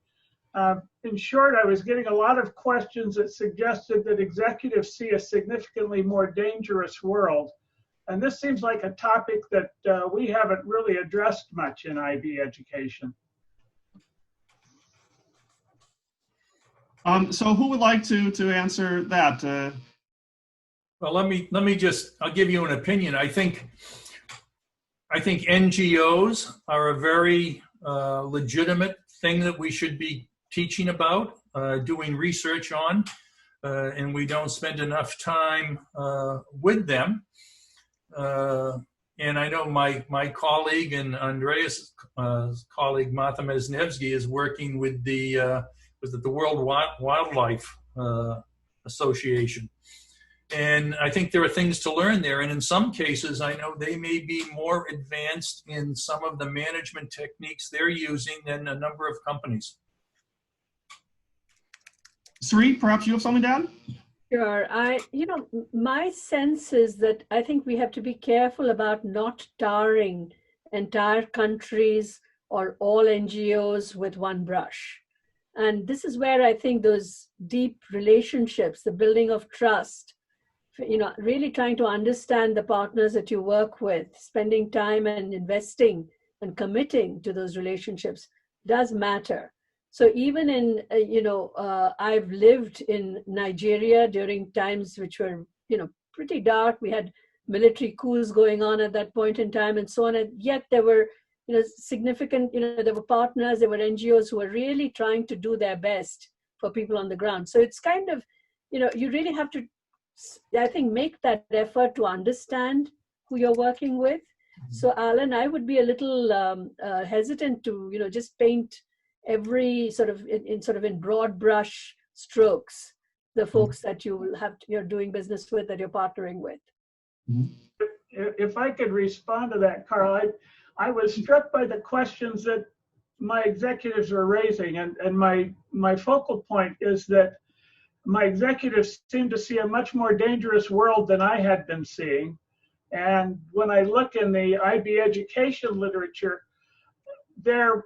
In short, I was getting a lot of questions that suggested that executives see a significantly more dangerous world. And this seems like a topic that we haven't really addressed much in IB education. So who would like to answer that? Well, I'll give you an opinion. I think NGOs are a very legitimate thing that we should be teaching about, doing research on, and we don't spend enough time with them. And I know my colleague and Andreas' colleague Martha Mesnevsky is working with the was it the World Wildlife Association. And I think there are things to learn there. And in some cases, I know they may be more advanced in some of the management techniques they're using than a number of companies. Sri, perhaps you have something to add? Sure. My sense is that I think we have to be careful about not tarring entire countries or all NGOs with one brush. And this is where I think those deep relationships, the building of trust, really trying to understand the partners that you work with, spending time and investing and committing to those relationships does matter. So even in, I've lived in Nigeria during times which were, pretty dark. We had military coups going on at that point in time and so on. And yet there were, significant, there were partners, there were NGOs who were really trying to do their best for people on the ground. So it's kind of, you really have to, I think, make that effort to understand who you're working with. So Alan, I would be a little hesitant to, just paint every sort of in broad brush strokes, the folks that you will have, you're doing business with, that you're partnering with. If I could respond to that, Carl, I was struck by the questions that my executives were raising, and my focal point is that my executives seem to see a much more dangerous world than I had been seeing. And when I look in the IB education literature, there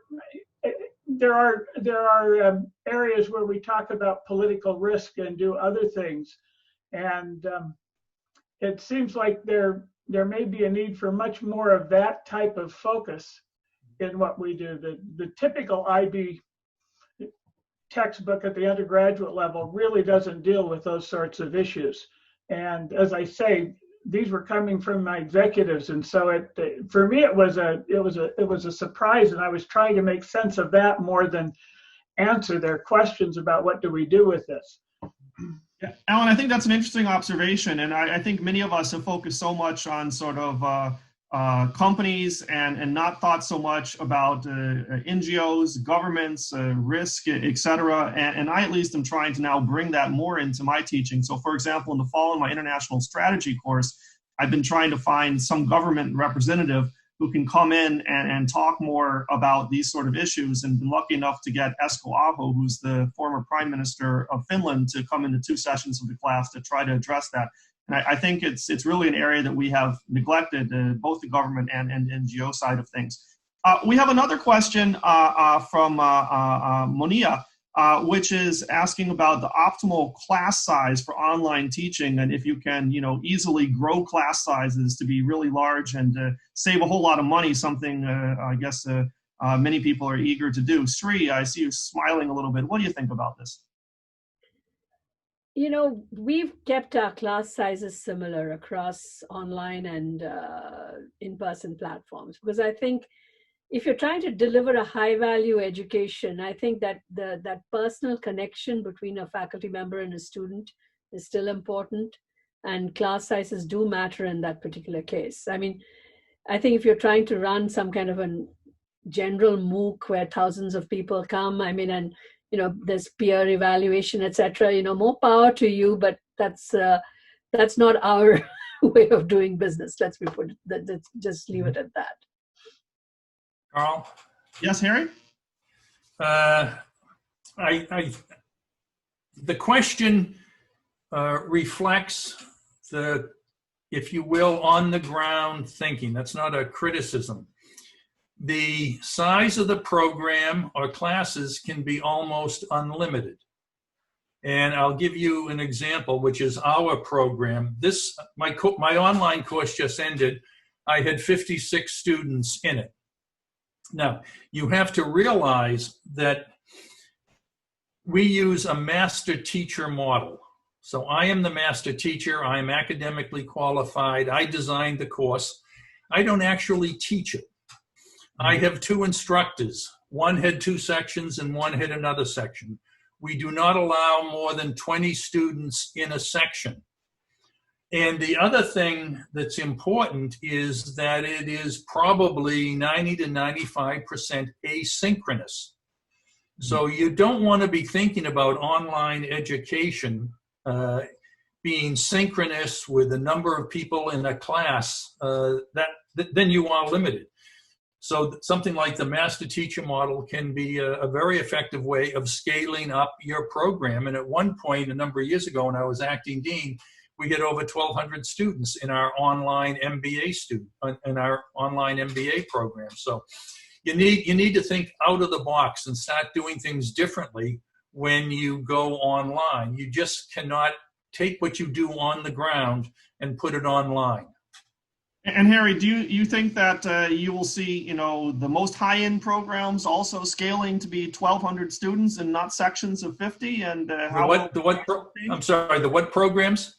are areas where we talk about political risk and do other things, and it seems like there may be a need for much more of that type of focus in what we do. The typical IB textbook at the undergraduate level really doesn't deal with those sorts of issues. And as I say, these were coming from my executives, and so for me it was a surprise, and I was trying to make sense of that more than answer their questions about what do we do with this. Yeah. Alan, I think that's an interesting observation, and I think many of us have focused so much on sort of companies and not thought so much about NGOs, governments, risk, et cetera. And I at least am trying to now bring that more into my teaching. So for example, in the fall in my international strategy course, I've been trying to find some government representative who can come in and talk more about these sort of issues, and been lucky enough to get Esko Aho, who's the former Prime Minister of Finland, to come into 2 sessions of the class to try to address that. And I think it's really an area that we have neglected, both the government and NGO side of things. We have another question from Monia, which is asking about the optimal class size for online teaching, and if you can, easily grow class sizes to be really large and save a whole lot of money, something I guess many people are eager to do. Sri, I see you smiling a little bit. What do you think about this? We've kept our class sizes similar across online and in-person platforms, because I think if you're trying to deliver a high-value education, I think that that personal connection between a faculty member and a student is still important, and class sizes do matter in that particular case. I mean, I think if you're trying to run some kind of a general MOOC where thousands of people come, and there's peer evaluation, etc. More power to you, but that's not our way of doing business. Let's just leave it at that. Carl? Yes, Harry? The question reflects the, if you will, on the ground thinking. That's not a criticism. The size of the program or classes can be almost unlimited. And I'll give you an example, which is our program. My online course just ended. I had 56 students in it. Now, you have to realize that we use a master teacher model. So I am the master teacher. I am academically qualified. I designed the course. I don't actually teach it. I have 2 instructors. One had 2 sections and one had another section. We do not allow more than 20 students in a section. And the other thing that's important is that it is probably 90 to 95% asynchronous. So you don't want to be thinking about online education being synchronous with the number of people in a class. Then you are limited. So something like the master teacher model can be a very effective way of scaling up your program. And at one point, a number of years ago, when I was acting dean, we get over 1,200 students in our online MBA program. So you need to think out of the box and start doing things differently when you go online. You just cannot take what you do on the ground and put it online. And Harry, do you think that you will see, the most high-end programs also scaling to be 1,200 students and not sections of 50? And I'm sorry, the what programs?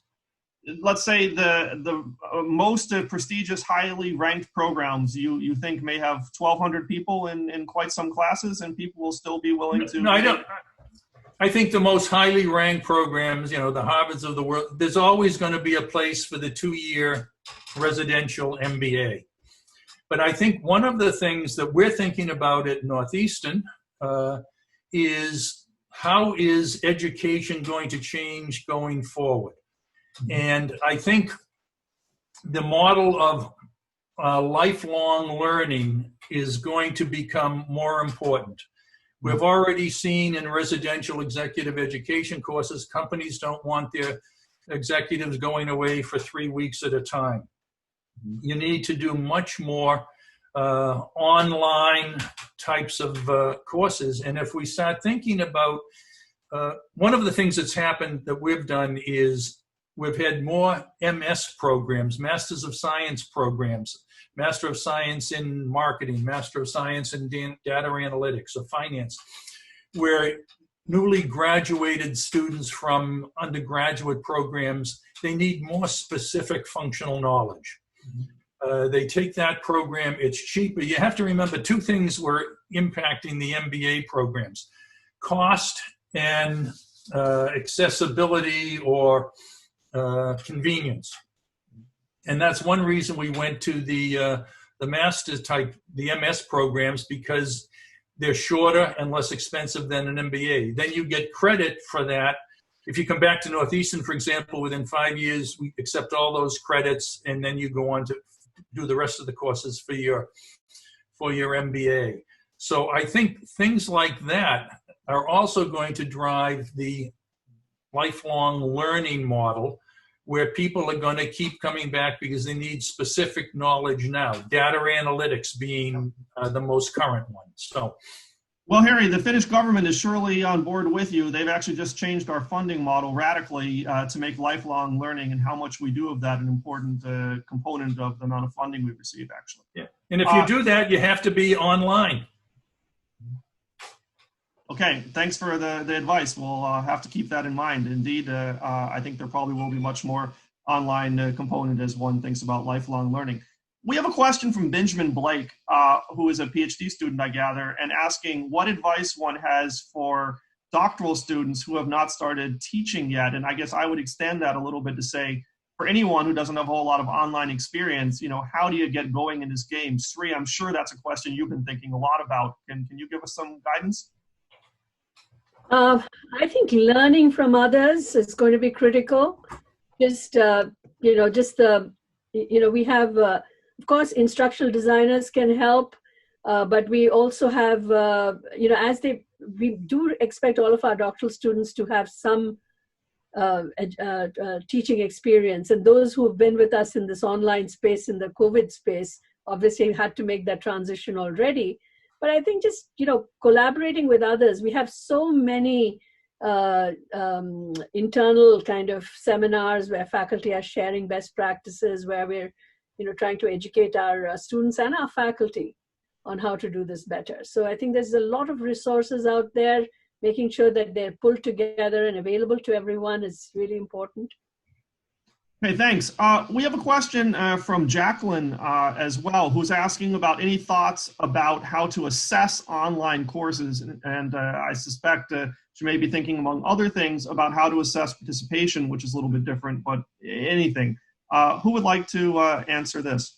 Let's say the most prestigious, highly ranked programs you think may have 1,200 people in quite some classes, and people will still be willing to. No, I don't. I think the most highly ranked programs, the Harvards of the world, there's always going to be a place for the 2-year residential MBA. But I think one of the things that we're thinking about at Northeastern is how is education going to change going forward? And I think the model of lifelong learning is going to become more important. We've already seen in residential executive education courses, companies don't want their executives going away for 3 weeks at a time. You need to do much more online types of courses. And if we start thinking about, one of the things that's happened that we've done is we've had more MS programs, Masters of Science programs, Master of Science in Marketing, Master of Science in Data Analytics or Finance, where newly graduated students from undergraduate programs, they need more specific functional knowledge. They take that program, it's cheaper. You have to remember 2 things were impacting the MBA programs: cost and accessibility or convenience. And that's one reason we went to the master's type, the MS programs, because they're shorter and less expensive than an MBA. Then you get credit for that. If you come back to Northeastern, for example, within 5 years, we accept all those credits, and then you go on to do the rest of the courses for your MBA. So I think things like that are also going to drive the lifelong learning model, where people are going to keep coming back because they need specific knowledge now, data analytics being the most current one. So, well, Harry, the Finnish government is surely on board with you. They've actually just changed our funding model radically to make lifelong learning and how much we do of that an important component of the amount of funding we receive, actually. Yeah. And if you do that, you have to be online. Okay, thanks for the advice. We'll have to keep that in mind. Indeed, I think there probably will be much more online component as one thinks about lifelong learning. We have a question from Benjamin Blake, who is a PhD student, I gather, and asking what advice one has for doctoral students who have not started teaching yet. And I guess I would extend that a little bit to say, for anyone who doesn't have a whole lot of online experience, how do you get going in this game? Sri, I'm sure that's a question you've been thinking a lot about. Can you give us some guidance? I think learning from others is going to be critical. We have, of course, instructional designers can help, but we also have, we do expect all of our doctoral students to have some teaching experience. And those who have been with us in this online space, in the COVID space, obviously had to make that transition already. But I think just, collaborating with others, we have so many internal kind of seminars where faculty are sharing best practices, where we're, trying to educate our students and our faculty on how to do this better. So I think there's a lot of resources out there. Making sure that they're pulled together and available to everyone is really important. Hey, thanks. We have a question from Jacqueline as well, who's asking about any thoughts about how to assess online courses. And I suspect she may be thinking, among other things, about how to assess participation, which is a little bit different, but anything. Who would like to answer this?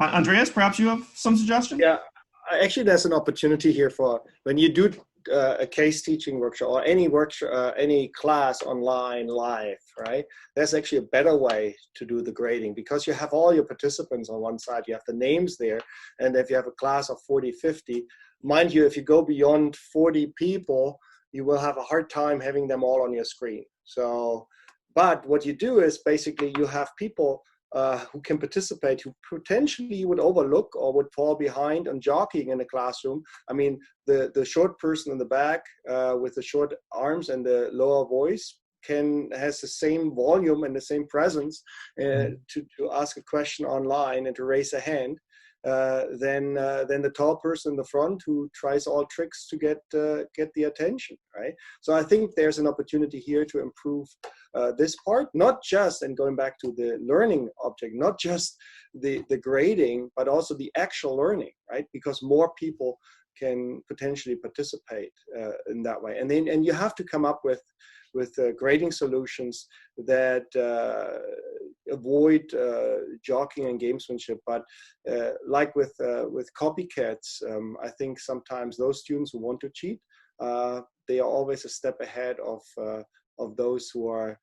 Andreas, perhaps you have some suggestions? Yeah, actually, there's an opportunity here for when you do a case teaching workshop or any workshop, any class online live, right? There's actually a better way to do the grading because you have all your participants on one side, you have the names there, and if you have a class of 40, 50, mind you, if you go beyond 40 people, you will have a hard time having them all on your screen. So, but what you do is basically you have people who can participate, who potentially you would overlook or would fall behind on jockeying in the classroom. I mean, the short person in the back with the short arms and the lower voice has the same volume and the same presence to ask a question online and to raise a hand than the tall person in the front who tries all tricks to get the attention, right? So I think there's an opportunity here to improve this part, not just, and going back to the learning object, not just the grading, but also the actual learning, right? Because more people can potentially participate in that way. And you have to come up with grading solutions that avoid jockeying and gamesmanship. But like with copycats, I think sometimes those students who want to cheat, they are always a step ahead of those who are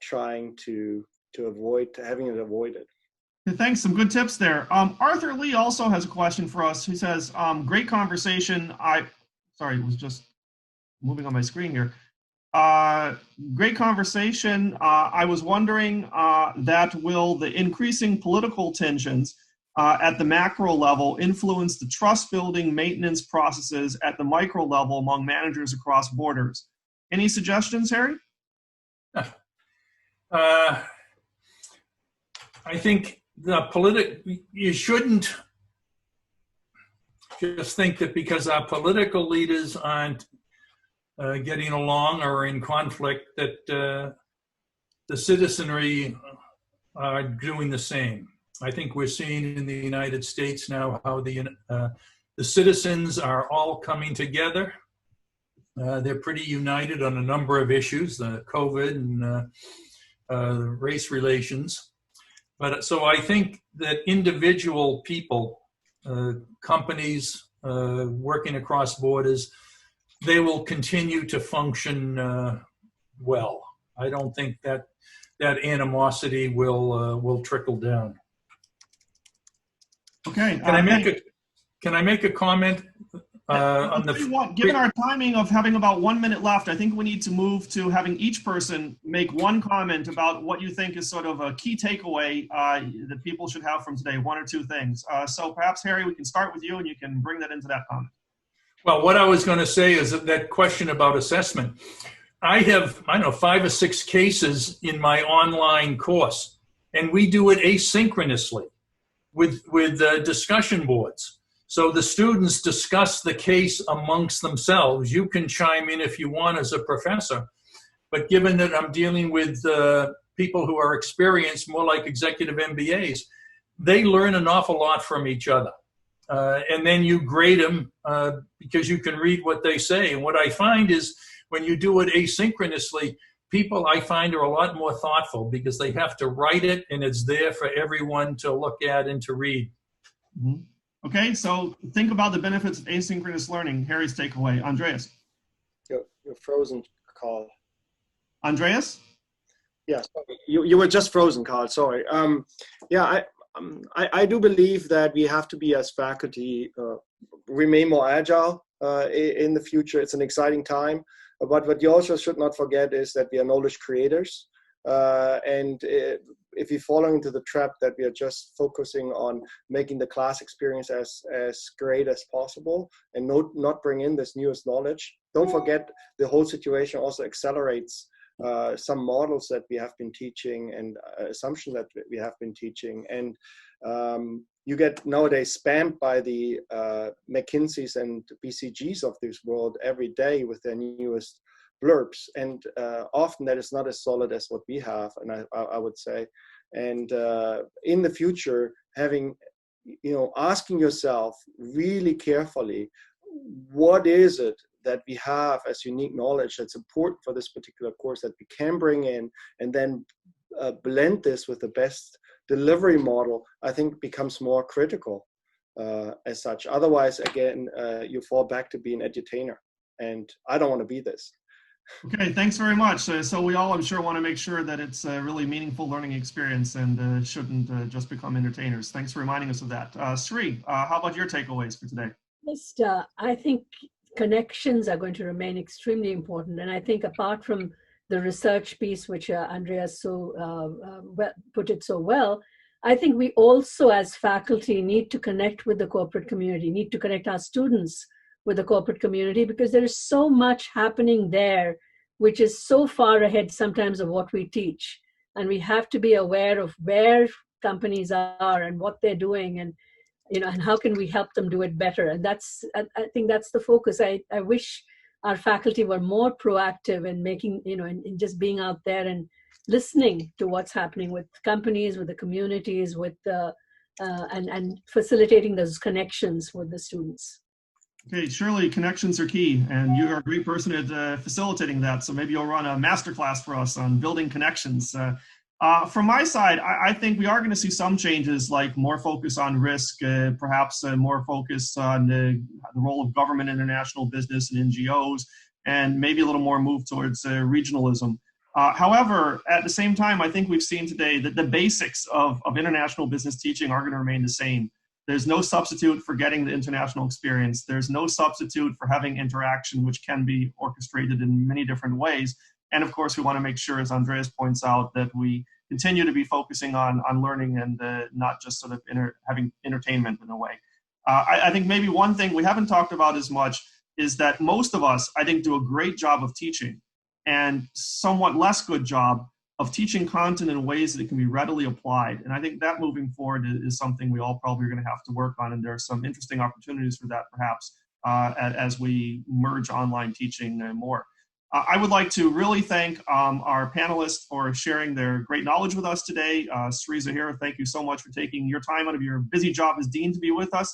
trying to avoid having it avoided. Thanks. Some good tips there. Arthur Lee also has a question for us. He says, great conversation. Sorry, it was just moving on my screen here. Great conversation. I was wondering that will the increasing political tensions at the macro level influence the trust building maintenance processes at the micro level among managers across borders? Any suggestions, Harry? I think you shouldn't just think that because our political leaders aren't getting along or in conflict that the citizenry are doing the same. I think we're seeing in the United States now how the citizens are all coming together. They're pretty united on a number of issues, the COVID and race relations. But so I think that individual people, companies working across borders, they will continue to function well. I don't think that animosity will trickle down. Okay. Can I make a comment on the? Given our timing of having about 1 minute left, I think we need to move to having each person make one comment about what you think is sort of a key takeaway that people should have from today, one or two things. So perhaps, Harry, we can start with you and you can bring that into that comment. Well, what I was going to say is that question about assessment. I have, 5 or 6 cases in my online course, and we do it asynchronously with discussion boards. So the students discuss the case amongst themselves. You can chime in if you want as a professor, but given that I'm dealing with people who are experienced, more like executive MBAs, they learn an awful lot from each other. And then you grade them because you can read what they say. And what I find is when you do it asynchronously, people I find are a lot more thoughtful because they have to write it and it's there for everyone to look at and to read. Mm-hmm. Okay, so think about the benefits of asynchronous learning. Harry's takeaway. Andreas. You're frozen, Carl. Andreas? Yeah, sorry. You were just frozen, Carl. Sorry. I do believe that we have to be, as faculty, remain more agile in the future. It's an exciting time. But what you also should not forget is that we are knowledge creators. And if you fall into the trap that we are just focusing on making the class experience as great as possible and not bring in this newest knowledge, don't forget the whole situation also accelerates some models that we have been teaching and assumptions that we have been teaching. And you get nowadays spammed by the McKinseys and BCGs of this world every day with their newest blurbs, and often that is not as solid as what we have, and I would say. And in the future, asking yourself really carefully, what is it that we have as unique knowledge that's important for this particular course that we can bring in, and then blend this with the best delivery model, I think becomes more critical. as such. Otherwise, again, you fall back to being an edutainer, and I don't want to be this. Okay, thanks very much. So we all, I'm sure, want to make sure that it's a really meaningful learning experience and shouldn't just become entertainers. Thanks for reminding us of that. Sri, how about your takeaways for today? Just, I think connections are going to remain extremely important. And I think apart from the research piece, which Andreas put it so well, I think we also as faculty need to connect with the corporate community, need to connect our students with the corporate community, because there is so much happening there, which is so far ahead sometimes of what we teach. And we have to be aware of where companies are and what they're doing, and and how can we help them do it better. And I think that's the focus. I wish our faculty were more proactive in making, in just being out there and listening to what's happening with companies, with the communities, with the and facilitating those connections with the students. Okay, Shirley, connections are key, and you are a great person at facilitating that. So maybe you'll run a masterclass for us on building connections. From my side, I think we are going to see some changes, like more focus on risk, perhaps more focus on the role of government, international business, and NGOs, and maybe a little more move towards regionalism. However, at the same time, I think we've seen today that the basics of international business teaching are going to remain the same. There's no substitute for getting the international experience. There's no substitute for having interaction, which can be orchestrated in many different ways. And of course, we want to make sure, as Andreas points out, that we continue to be focusing on learning and not just sort of having entertainment in a way. I think maybe one thing we haven't talked about as much is that most of us, I think, do a great job of teaching and somewhat less good job of teaching content in ways that it can be readily applied. And I think that moving forward is something we all probably are going to have to work on. And there are some interesting opportunities for that, perhaps, as we merge online teaching more. I would like to really thank our panelists for sharing their great knowledge with us today. Sri Zahira, thank you so much for taking your time out of your busy job as dean to be with us.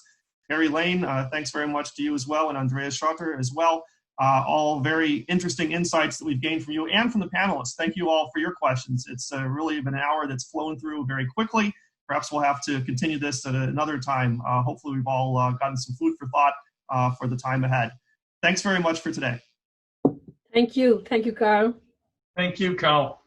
Harry Lane, thanks very much to you as well, and Andreas Schotter as well. All very interesting insights that we've gained from you and from the panelists. Thank you all for your questions. It's really been an hour that's flown through very quickly. Perhaps we'll have to continue this at another time. Hopefully we've all gotten some food for thought for the time ahead. Thanks very much for today. Thank you. Thank you, Carl. Thank you, Carl.